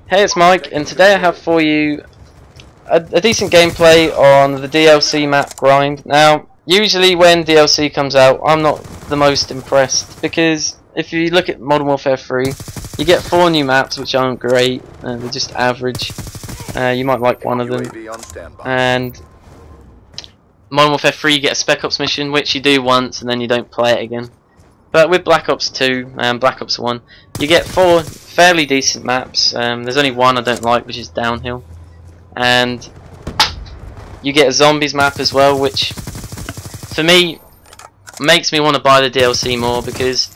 Hey, it's Mike, and today I have for you a decent gameplay on the DLC map grind. Now, usually when DLC comes out, I'm not the most impressed, because if you look at Modern Warfare 3, you get 4 new maps which aren't great, they're just average. You might like one of them. And Modern Warfare 3 you get a Spec Ops mission, which you do once and then you don't play it again. But with Black Ops 2 and Black Ops 1, you get 4 fairly decent maps. There's only one I don't like, which is Downhill. And you get a Zombies map as well, which for me makes me want to buy the DLC more, because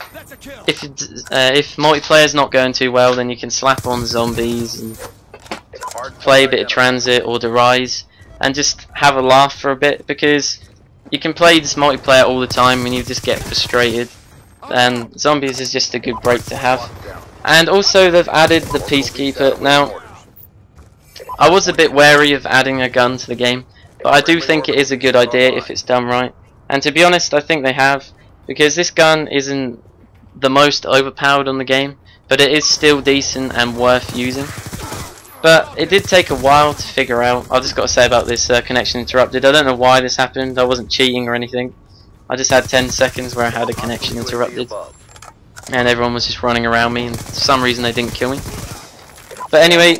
if multiplayer's not going too well, then you can slap on Zombies and play a bit of Transit or The Rise and just have a laugh for a bit, because you can play this multiplayer all the time and you just get frustrated. And Zombies is just a good break to have. And also they've added the Peacekeeper. Now, I was a bit wary of adding a gun to the game, but I do think it is a good idea if it's done right. And to be honest, I think they have, because this gun isn't the most overpowered on the game, but it is still decent and worth using. But it did take a while to figure out. I've just got to say about this connection interrupted. I don't know why this happened. I wasn't cheating or anything. I just had 10 seconds where I had a connection interrupted, and everyone was just running around me, and for some reason they didn't kill me. But anyway,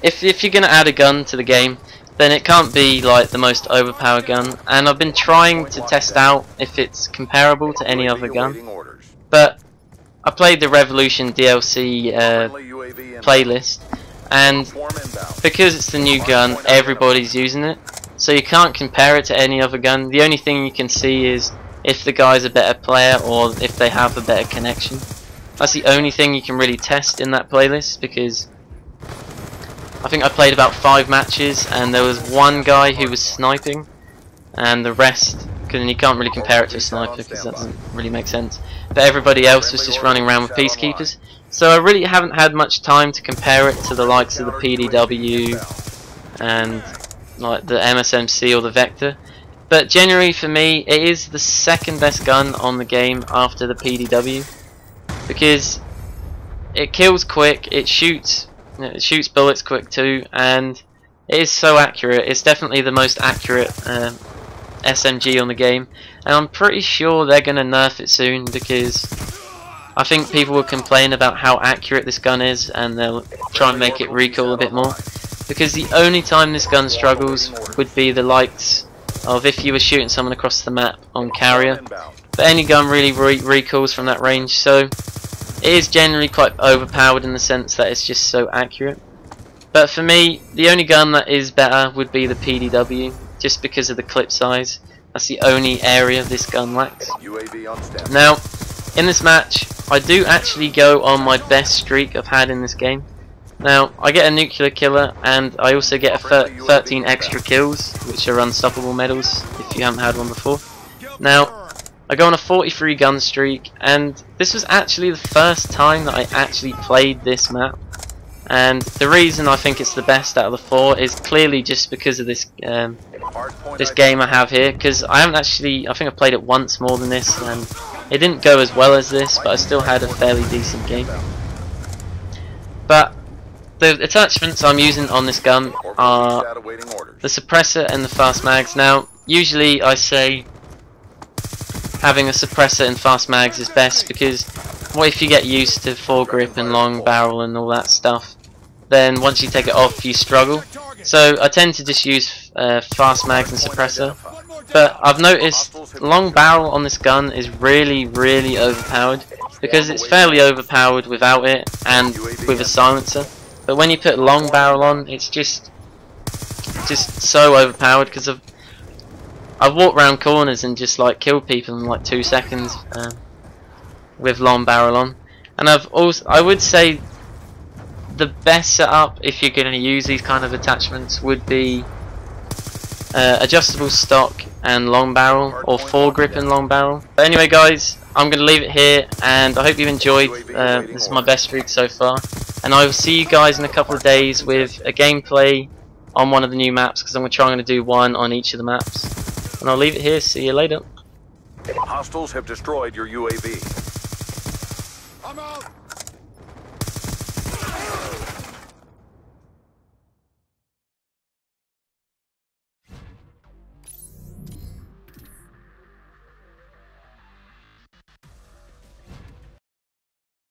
if you're going to add a gun to the game, then it can't be like the most overpowered gun, and I've been trying to test out if it's comparable to any other gun. But I played the Revolution DLC playlist, and because it's the new gun, everybody's using it. So you can't compare it to any other gun. The only thing you can see is if the guy's a better player or if they have a better connection. That's the only thing you can really test in that playlist, because I think I played about 5 matches and there was one guy who was sniping, and the rest, because you can't really compare it to a sniper because that doesn't really make sense. But everybody else was just running around with Peacekeepers. So I really haven't had much time to compare it to the likes of the PDW and like the MSMC or the Vector. But generally for me, it is the second best gun on the game after the PDW, because it kills quick, it shoots bullets quick too, and it is so accurate. It's definitely the most accurate SMG on the game, and I'm pretty sure they're going to nerf it soon, because I think people will complain about how accurate this gun is and they'll try and make it recoil a bit more. Because the only time this gun struggles would be the likes of if you were shooting someone across the map on carrier. But any gun really recoils from that range, so it is generally quite overpowered in the sense that it's just so accurate. But for me, the only gun that is better would be the PDW, just because of the clip size. That's the only area this gun lacks. Now, in this match, I do actually go on my best streak I've had in this game. Now, I get a nuclear killer, and I also get a 13 extra kills, which are unstoppable medals, if you haven't had one before. Now, I go on a 43 gun streak, and this was actually the first time that I actually played this map. And the reason I think it's the best out of the 4 is clearly just because of this this game I have here, because I haven't actually, I think I played it once more than this, and it didn't go as well as this, but I still had a fairly decent game. But the attachments I'm using on this gun are the suppressor and the fast mags. Now, usually I say having a suppressor and fast mags is best, because what if you get used to foregrip and long barrel and all that stuff, then once you take it off you struggle. So I tend to just use fast mags and suppressor. But I've noticed long barrel on this gun is really overpowered, because it's fairly overpowered without it and with a silencer. But when you put long barrel on, it's just so overpowered, because I've walked around corners and just like killed people in like 2 seconds with long barrel on. And I would say the best setup if you're going to use these kind of attachments would be adjustable stock and long barrel, or foregrip and long barrel. But anyway guys, I'm going to leave it here, and I hope you've enjoyed. This is my best streak so far, and I will see you guys in a couple of days with a gameplay on one of the new maps, because I'm going to do one on each of the maps. And I'll leave it here. See you later. Hostiles have destroyed your UAV. I'm out.